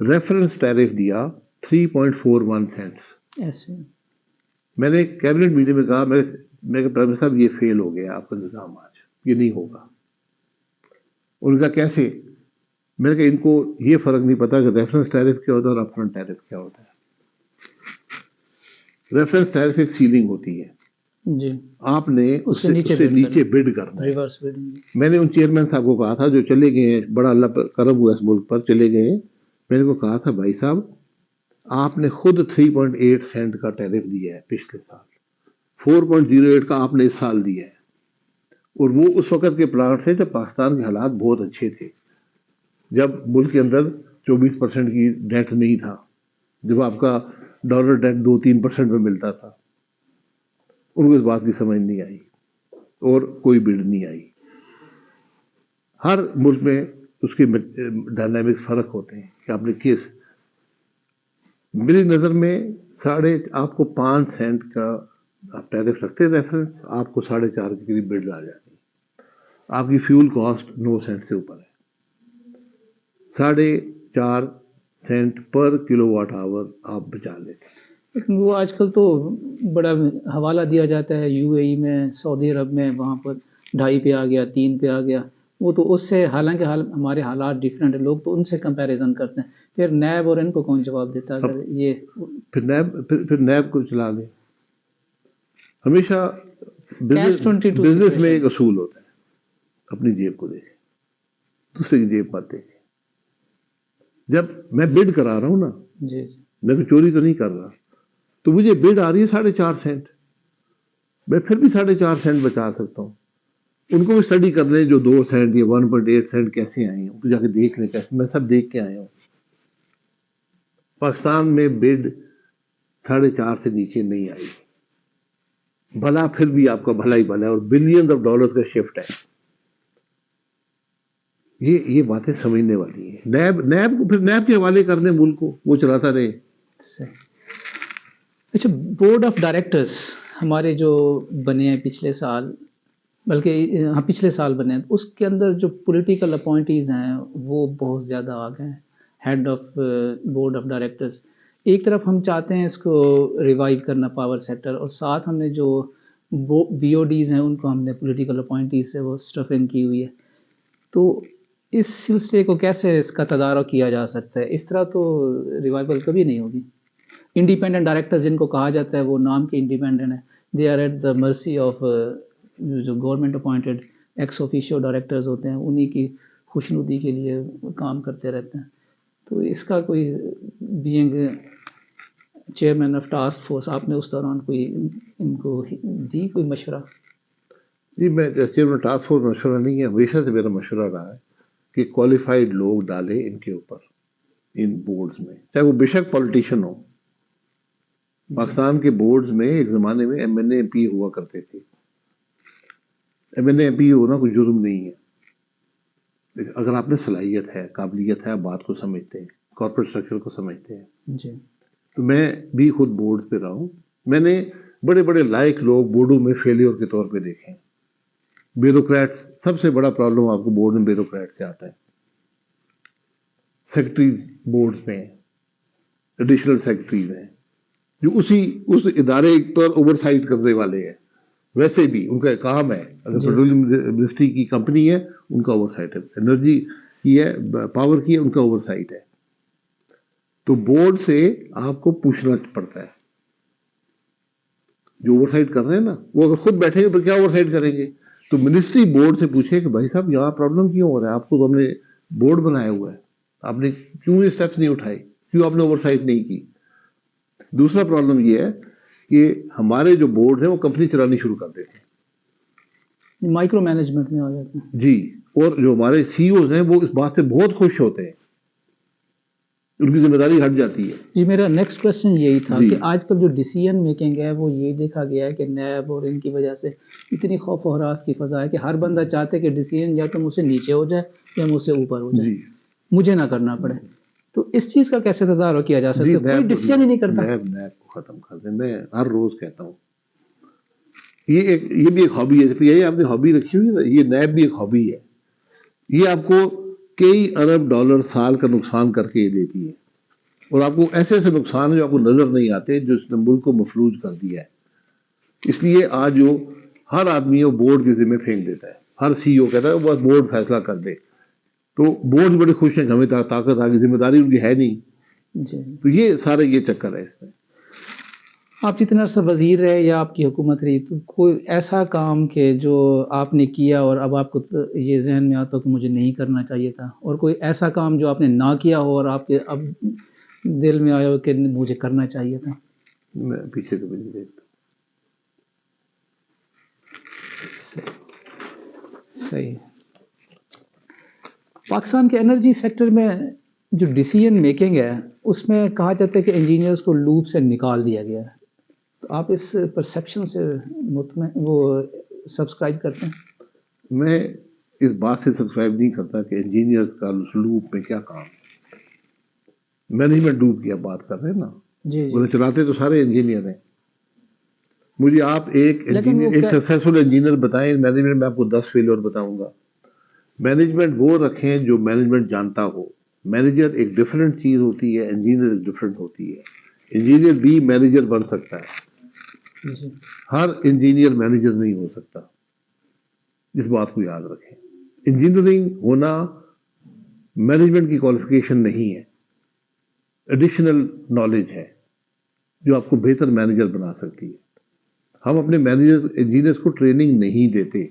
ریفرنس ٹیرف دیا 3.41 سینٹس. ایسے میں نے کیبنٹ میٹنگ میں کہا, میں پرائم منسٹر صاحب یہ فیل ہو گیا آپ کا نظام, آج یہ نہیں ہوگا. ان کا کیسے؟ میں نے کہا ان کو یہ فرق نہیں پتا کہ ریفرنس ٹیرف کیا ہوتا ہے اور اپ فرنٹ ٹیرف کیا ہوتا ہے. ریفرنس ٹیرف ایک سیلنگ ہوتی ہے, جی آپ نے اس سے نیچے بڈ کرنا ہے. Reverse bidding. میں نے ان چیئرمین صاحب کو کہا تھا جو چلے گئے ہیں, بڑا اللہ پر کرم ہوا اس ملک پر چلے گئے ہیں, میں نے کو کہا تھا بھائی صاحب آپ نے خود 3.8 سینٹ کا ٹیرف دیا ہے پچھلے سال, 4.08 کا آپ نے اس سال دیا ہے. اور وہ اس وقت کے پلانٹ سے جب پاکستان کے حالات بہت اچھے تھے, جب ملک کے اندر 24% کی ڈیٹ نہیں تھا, جب آپ کا ڈالر ڈیٹ 2-3% میں ملتا تھا. ان کو اس بات کی سمجھ نہیں آئی اور کوئی بڈ نہیں آئی. ہر ملک میں اس کے ڈائنامکس فرق ہوتے ہیں کہ آپ نے کس. میری نظر میں آپ کو 5 سینٹ کا آپ ٹیرف رکھتے ریفرنس, آپ کو 4.5 کے قریب بڈ آ جاتی. آپ کی فیول کاسٹ 9 سینٹ سے اوپر ہے. 4.5 Saint per kilo what our آپ بچا لیتے. لیکن وہ آج کل تو بڑا حوالہ دیا جاتا ہے UAE میں, سعودی عرب میں, وہاں پر 2.5 پہ آ گیا, 3 پہ آ گیا. وہ تو اس سے حالانکہ ہمارے حالات ڈیفرنٹ ہیں, لوگ تو ان سے کمپیریزن کرتے ہیں. پھر نیب اور ان کو کون جواب دیتا ہے؟ اگر یہ پھر نیب کو چلا دیں. ہمیشہ بزنس میں ایک اصول ہوتا ہے, اپنی جیب کو دیکھیں, دوسرے کی جیب مت دیکھیں. جب میں بڈ کرا رہا ہوں نا, جی میں تو چوری تو نہیں کر رہا, تو مجھے بڈ آ رہی ہے 4.5 سینٹ, میں پھر بھی 4.5 سینٹ بچا سکتا ہوں. ان کو بھی اسٹڈی کر لیں جو 2 سینٹ یا 1.8 سینٹ کیسے آئے ہیں, تو جا کے دیکھ لیں کیسے. میں سب دیکھ کے آیا ہوں. پاکستان میں بڈ 4.5 سے نیچے نہیں آئی. بھلا پھر بھی آپ کا بھلا ہی بھلا ہے, اور بلینز آف ڈالرز کا شفٹ ہے. یہ باتیں سمجھنے والی ہیں. نیب کو پھر نیب کے حوالے کر دیں ملک کو, وہ چلاتا رہے. اچھا, بورڈ آف ڈائریکٹرز ہمارے جو بنے ہیں پچھلے سال, بلکہ ہاں پچھلے سال بنے ہیں, اس کے اندر جو پولیٹیکل اپوائنٹیز ہیں وہ بہت زیادہ آ گئے ہیں. Head of board of directors, ایک طرف ہم چاہتے ہیں اس کو ریوائیو کرنا پاور سیکٹر, اور ساتھ ہم نے جو BODs ہیں ان کو ہم نے پولیٹیکل اپوائنٹیز سے وہ اسٹفنگ کی ہوئی ہے. تو اس سلسلے کو کیسے اس کا تدارک کیا جا سکتا ہے؟ اس طرح تو ریوائول کبھی نہیں ہوگی. انڈیپینڈنٹ ڈائریکٹرز جن کو کہا جاتا ہے وہ نام کے انڈیپینڈنٹ ہیں, they are at the mercy of جو گورنمنٹ اپوائنٹڈ ایکس آفیشیو ڈائریکٹرز ہوتے ہیں, انہی کی خوشنودی کے لیے کام کرتے رہتے ہیں. تو اس کا کوئی being chairman of task force آپ نے اس دوران کوئی ان کو دی کوئی مشورہ؟ جی میں چیئرمین ٹاسک فورس مشورہ نہیں ہے, ہمیشہ سے میرا مشورہ رہا ہے کہ کوالیفائڈ لوگ ڈالیں ان کے اوپر, ان بورڈز میں, چاہے وہ بے شک پولیٹیشین ہو. پاکستان کے بورڈز میں ایک زمانے میں M N A M P ہوا کرتے تھے. M N A M P ہونا کوئی جرم نہیں ہے, اگر آپ میں صلاحیت ہے, قابلیت ہے, آپ بات کو سمجھتے ہیں, کارپوریٹ اسٹرکچر کو سمجھتے ہیں. جی تو میں بھی خود بورڈ پہ رہا ہوں, میں نے بڑے بڑے لائق لوگ بورڈوں میں فیلیور کے طور پہ دیکھے ہیں. بیوروکریٹس, سب سے بڑا پرابلم آپ کو بورڈ میں بیوروکریٹ سے آتا ہے. سیکرٹریز بورڈ میں ہیں, ایڈیشنل سیکرٹریز ہیں جو اس ادارے پر اوور سائٹ کرنے والے ہیں. ویسے بھی ان کا کام ہے, اگر پیٹرولیم منسٹری کی کمپنی ہے ان کا اوور سائٹ ہے, انرجی کی ہے, پاور کی ہے, ان کا اوور سائٹ ہے. تو بورڈ سے آپ کو پوچھنا پڑتا ہے. جو اوور سائٹ کر رہے ہیں نا, وہ اگر خود بیٹھیں گے تو کیا اوور سائٹ کریں گے؟ تو منسٹری بورڈ سے پوچھے کہ بھائی صاحب یہاں پرابلم کیوں ہو رہا ہے, آپ کو تو ہم نے بورڈ بنایا ہوا ہے, آپ نے کیوں یہ اسٹیپس نہیں اٹھائے, کیوں آپ نے اوور سائٹ نہیں کی؟ دوسرا پرابلم یہ ہے کہ ہمارے جو بورڈ ہیں وہ کمپنی چلانی شروع کر دیتے ہیں, مائکرو مینجمنٹ میں آ جاتے ہیں. جی, اور جو ہمارے سی اوز ہیں وہ اس بات سے بہت خوش ہوتے ہیں, ان کی ذمہ داری ہٹ جاتی ہے. جی میرا نیکسٹ کوشچن یہی تھا جی. کہ آج کل جو ڈیسیژن میکنگ ہے وہ یہ دیکھا گیا ہے کہ نیب اور ان کی وجہ سے اتنی خوف و ہراس کی فضا ہے کہ ہر بندہ چاہتے کہ ڈیسیژن یا تو مجھ سے نیچے ہو جائے یا مجھ سے اوپر ہو جائے, جی مجھے نہ کرنا پڑے. تو اس چیز کا کیسے تدارک کیا جا سکتا ہے؟ کوئی ڈیسیژن ہی نہیں کرتا. نیب کو ختم کر دیں. میں ہر روز کہتا ہوں یہ بھی ایک ہابی ہے. یہ آپ نے ہابی رکھی ہوئی ہے, یہ نیب بھی ایک ہابی ہے. یہ آپ کو کئی ارب ڈالر سال کا نقصان کر کے دیتی ہے, اور آپ کو ایسے ایسے نقصان ہیں جو آپ کو نظر نہیں آتے, جو اس نے ملک کو مفلوج کر دیا ہے. اس لیے آج جو ہر آدمی وہ بورڈ کے ذمہ پھینک دیتا ہے, ہر سی او کہتا ہے بس بورڈ فیصلہ کر دے. تو بورڈ بڑے خوش ہیں کہ ہمیں طاقت آ گئی, ذمہ داری ان کی ہے نہیں. جی. تو یہ سارا یہ چکر ہے اس میں. آپ جتنا عرصہ وزیر رہے یا آپ کی حکومت رہی, تو کوئی ایسا کام کہ جو آپ نے کیا اور اب آپ کو یہ ذہن میں آتا ہو کہ مجھے نہیں کرنا چاہیے تھا, اور کوئی ایسا کام جو آپ نے نہ کیا ہو اور آپ کے اب دل میں آیا ہو کہ مجھے کرنا چاہیے تھا؟ میں پیچھے کبھی نہیں دیکھتا. صحیح. پاکستان کے انرجی سیکٹر میں جو ڈیسیژن میکنگ ہے اس میں کہا جاتا ہے کہ انجینئرز کو لوپ سے نکال دیا گیا ہے. تو آپ اس پرسیپشن سے مطمئن وہ سبسکرائب کرتے ہیں؟ میں اس بات سے سبسکرائب نہیں کرتا کہ انجینئرز کا لوپ میں کیا کام. مینجمنٹ لوپ کی آپ بات کر رہے ہیں نا, جی انہیں چلاتے تو سارے انجینئر ہیں. مجھے آپ ایک انجینئر, ایک سکسیسفل انجینئر بتائیں مینجمنٹ میں, آپ کو 10 فیلور بتاؤں گا. مینجمنٹ وہ رکھیں جو مینجمنٹ جانتا ہو. مینیجر ایک ڈفرینٹ چیز ہوتی ہے, انجینئر ایک ڈفرینٹ ہوتی ہے. انجینئر بھی مینیجر بن سکتا ہے, ہر انجینئر مینیجر نہیں ہو سکتا. اس بات کو یاد رکھیں. انجینئرنگ ہونا مینجمنٹ کی کوالیفیکیشن نہیں ہے, ایڈیشنل نالج ہے جو آپ کو بہتر مینیجر بنا سکتی ہے. ہم اپنے مینیجر انجینئرز کو ٹریننگ نہیں دیتے,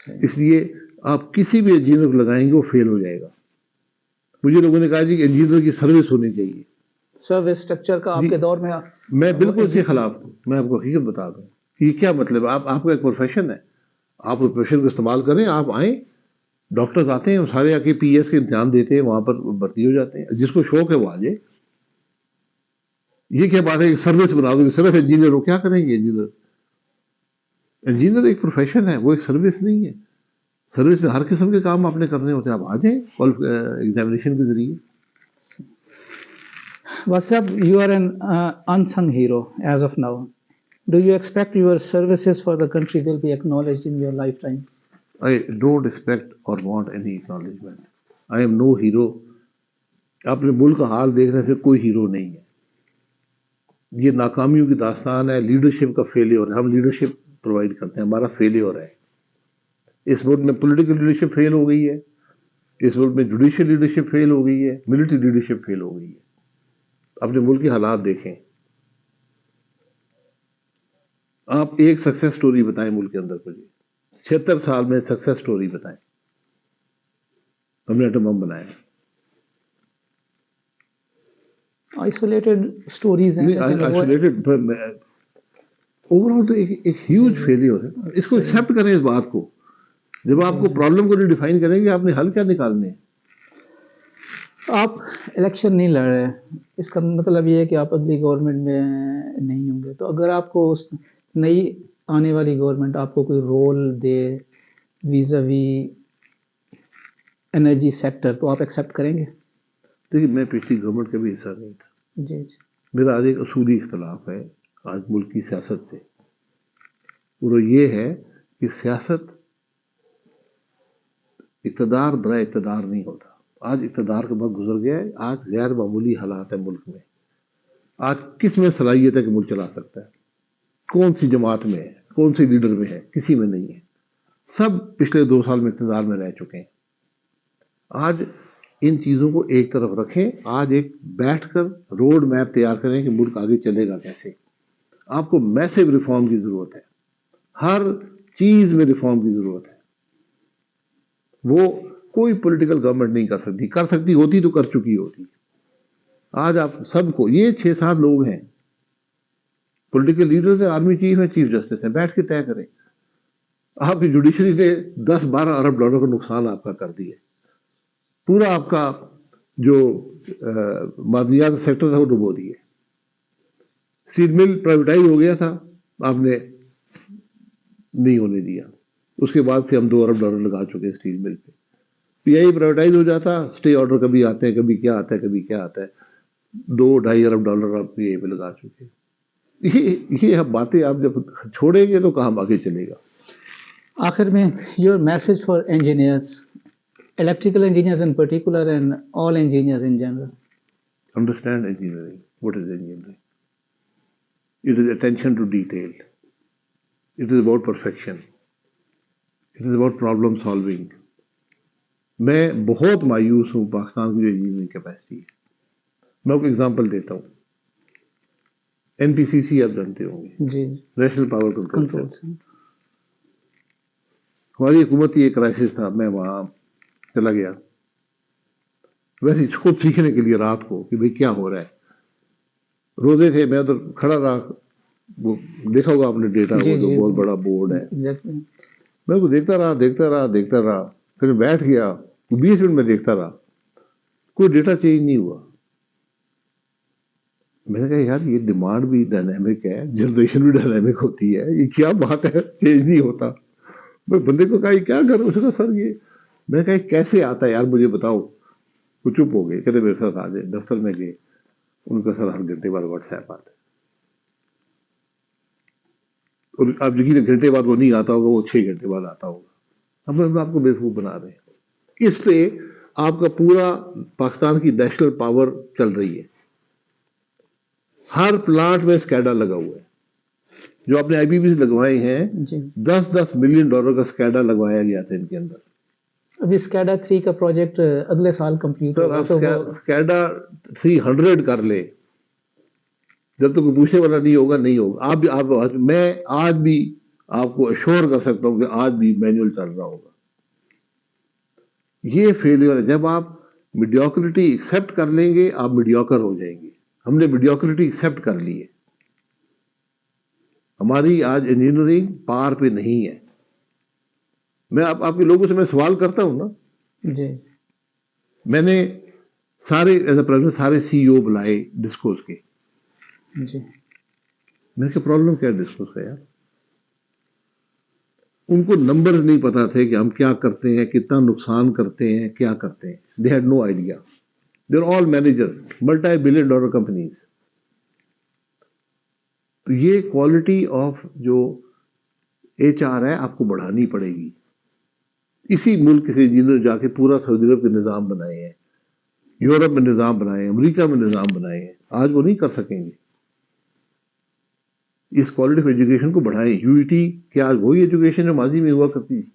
اس لیے آپ کسی بھی انجینئر کو لگائیں گے وہ فیل ہو جائے گا. مجھے لوگوں نے کہا جی کہ انجینئر کی سروس ہونی چاہیے. سروس اسٹرکچر کا آپ کے دور میں بالکل اس کے خلاف ہوں. میں آپ کو حقیقت بتا دوں, یہ کیا مطلب ہے. آپ کا ایک پروفیشن ہے, آپ اس پروفیشن کو استعمال کریں. آپ آئیں, ڈاکٹرز آتے ہیں, سارے آ کے پی ایس کے امتحان دیتے ہیں, وہاں پر بھرتی ہو جاتے ہیں. جس کو شوق ہے وہ آ جائے. یہ کیا بات ہے کہ سروس بنا دو, صرف انجینئر ہو, کیا کریں گے انجینئر؟ انجینئر ایک پروفیشن ہے, وہ ایک سروس نہیں ہے. سروس میں ہر قسم کے کام آپ نے کرنے ہوتے ہیں. آپ آ جائیں ایگزامینیشن کے ذریعے. WhatsApp, you are an unsung hero as of now. Do you expect your services for the country will be acknowledged in your lifetime? I don't expect or want any acknowledgement. I am no hero. اپنے ملک کا حال دیکھ رہے ہیں, کوئی hero نہیں ہے. یہ ناکامیوں کی داستان ہے, لیڈرشپ کا فیلیور ہے. ہم لیڈرشپ پرووائڈ کرتے ہیں, ہمارا فیلیور ہے. اس ملک میں پولیٹیکل لیڈرشپ فیل ہو گئی ہے, اس ملک میں جوڈیشل لیڈرشپ فیل ہو گئی ہے, ملٹری لیڈرشپ فیل ہو گئی ہے. اپنے ملک کے حالات دیکھیں. آپ ایک سکسیس سٹوری بتائیں ملک کے اندر مجھے, 76 سال میں سکسیس سٹوری بتائیں. ہم نے ایٹم بم بنایا. آئسولیٹڈ سٹوریز ہیں. آئسولیٹڈ اوور آل تو ایک ہیوج فیلئر ہے. اس کو ایکسیپٹ کریں اس بات کو. جب آپ کو پرابلم کو نہیں ڈیفائن کریں گے, آپ نے حل کیا نکالنے ہیں؟ آپ الیکشن نہیں لڑ رہے, اس کا مطلب یہ ہے کہ آپ اگلی گورنمنٹ میں نہیں ہوں گے. تو اگر آپ کو اس نئی آنے والی گورنمنٹ آپ کو کوئی رول دے ویزاوی انرجی سیکٹر, تو آپ ایکسیپٹ کریں گے؟ دیکھیے, میں پچھلی گورنمنٹ کا بھی حصہ نہیں تھا. جی جی. میرا آج ایک اصولی اختلاف ہے آج ملک کی سیاست سے, وہ یہ ہے کہ سیاست اقتدار برائے اقتدار نہیں ہوتا. آج اقتدار کا وقت گزر گیا ہے. آج غیر معمولی حالات ہیں ملک میں. آج کس میں صلاحیت ہے کہ ملک چلا سکتا ہے؟ کون سی جماعت میں ہے, کون سی لیڈر میں ہے؟ کسی میں نہیں ہے. سب پچھلے 2 سال میں اقتدار میں رہ چکے ہیں. آج ان چیزوں کو ایک طرف رکھیں. آج ایک بیٹھ کر روڈ میپ تیار کریں کہ ملک آگے چلے گا کیسے. آپ کو میسو ریفارم کی ضرورت ہے. ہر چیز میں ریفارم کی ضرورت ہے. وہ کوئی پولیٹیکل گورنمنٹ نہیں کر سکتی ہوتی تو کر چکی ہوتی. آج آپ سب کو, یہ 6-7 لوگ ہیں, پولیٹیکل لیڈرز ہیں, آرمی چیف ہیں, چیف جسٹس ہیں, بیٹھ کے طے کریں. آپ کی جوڈیشری نے 10-12 ارب ڈالر کا نقصان آپ کا کر دیا. پورا آپ کا جو معدنیات سیکٹر تھا وہ ڈبو دیے. اسٹیل مل پرائیویٹائز ہو گیا تھا, آپ نے نہیں ہونے دیا. اس کے بعد سے ہم 2 ارب ڈالر لگا چکے ہیں اسٹیل مل پہ. پی آئی پرائیویٹائز ہو جاتا, اسٹے آرڈر کبھی آتے ہیں, کبھی کیا آتا ہے, کبھی کیا آتا ہے. 2-2.5 ارب ڈالر آپ پی آئی پہ لگا چکے. یہ باتیں آپ جب چھوڑیں گے تو کہاں آگے چلے گا. آخر میں your message for engineers, electrical engineers in particular and all engineers in general. Understand engineering. What is engineering? It is attention to detail. It is about perfection. It is about problem solving. میں بہت مایوس ہوں پاکستان کی جو engineering capacity ہے. میں آپ کو ایگزامپل دیتا ہوں. NPCC آپ جانتے ہوں گے, جی. National power control. ہماری حکومت کی ایک کرائسس تھا, میں وہاں چلا گیا ویسے خود سیکھنے کے لیے رات کو کہ بھئی کیا ہو رہا ہے. روزے تھے, میں ادھر کھڑا رہا. وہ دیکھا ہوگا آپ نے ڈیٹا, وہ جو بہت بڑا بورڈ ہے. میں کو دیکھتا رہا. پھر بیٹھ گیا, 20 منٹ میں دیکھتا رہا, کوئی ڈیٹا چینج نہیں ہوا. میں نے کہا یار یہ ڈیمانڈ بھی ڈائنامک ہے, جنریشن بھی ڈائنامک ہوتی ہے, یہ کیا بات ہے, چینج نہیں ہوتا. میں بندے کو کہا یہ کیا کر رہا ہوں, اس نے کہا سر یہ. میں نے کہا کیسے آتا ہے یار مجھے بتاؤ. وہ چپ ہو گئے, کہتے میرے ساتھ آ جائے. دفتر میں گئے, ان کا سر 8 گھنٹے بعد واٹس ایپ آتا ہے. اور آپ یقین گھنٹے بعد وہ نہیں آتا ہوگا, وہ 6 گھنٹے بعد آتا ہوگا. ہم آپ کو بیوقوف بنا رہے ہیں. اس پہ آپ کا پورا پاکستان کی نیشنل پاور چل رہی ہے. ہر پلانٹ میں اسکیڈا لگا ہوا ہے. جو آپ نے آئی پی پی لگوائے ہیں, 10-10 ملین ڈالر کا اسکیڈا لگوایا گیا تھا ان کے اندر. ابھی اسکیڈا 3 کا پروجیکٹ اگلے سال کمپلیٹ ہوگا. سر آپ اسکیڈا 300 کر لے, جب تک کوئی پوچھنے والا نہیں ہوگا. آپ میں آج بھی آپ کو ایشور کر سکتا ہوں کہ آج بھی مینول چل رہا ہوگا. یہ فیلئر ہے. جب آپ میڈیوکریٹی ایکسیپٹ کر لیں گے آپ میڈیوکر ہو جائیں گے. ہم نے میڈیوکریٹی ایکسیپٹ کر لی ہے. ہماری آج انجینئرنگ پار پہ نہیں ہے. میں آپ کے لوگوں سے میں سوال کرتا ہوں نا. جی. میں نے سارے سی او بلائے ڈسکوز کے. جی. میں کہ پرابلم کیا ڈسکوز کا یار. ان کو نمبرز نہیں پتا تھے کہ ہم کیا کرتے ہیں, کتنا نقصان کرتے ہیں, کیا کرتے ہیں. They had no idea. They are all manager, multi-billion dollar companies. تو یہ کوالٹی آف جو ایچ آر ہے آپ کو بڑھانی پڑے گی. اسی ملک سے جنہوں نے جا کے پورا سعودی عرب کے نظام بنائے ہیں, یورپ میں نظام بنائے ہیں, امریکہ میں نظام بنائے ہیں, آج وہ نہیں کر سکیں گے. اس کوالٹی آف ایجوکیشن کو بڑھائیں. یو ای ٹی کیا آج وہی ایجوکیشن جو ماضی میں ہوا کرتی تھی.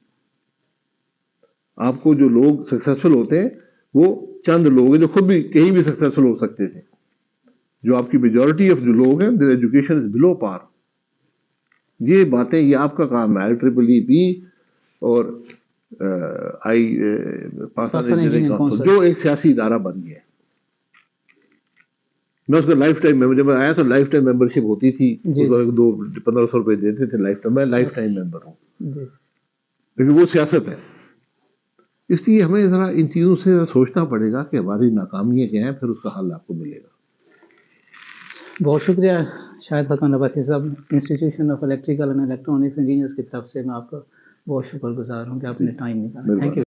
آپ کو جو لوگ سکسیسفل ہوتے ہیں وہ چند لوگ ہیں جو خود بھی کہیں بھی سکسیسفل ہو سکتے تھے. جو آپ کی میجورٹی آف جو لوگ ہیں دیر ایجوکیشن از بلو پار. یہ باتیں یہ آپ کا کام ہے. IEEE اور پاکستان انجینئرنگ کونسل جو ایک سیاسی ادارہ بن گیا ہے. میں اس کا لائف ٹائم ممبر، جب میں آیا تو لائف ٹائم ممبرشپ ہوتی تھی، 1500 روپے دیتے تھے لائف ٹائم. میں لائف ٹائم ممبر ہوں، لیکن وہ سیاست ہے. اس لیے ہمیں ذرا ان چیزوں سے سوچنا پڑے گا کہ ہماری ناکامیاں کیا ہیں، پھر اس کا حل آپ کو ملے گا. بہت شکریہ شاہد خاقان عباسی صاحب. Institution of electrical and electronics engineers کی طرف سے میں آپ کا بہت شکر گزار ہوں کہ آپ نے ٹائم نکالا. Thank you.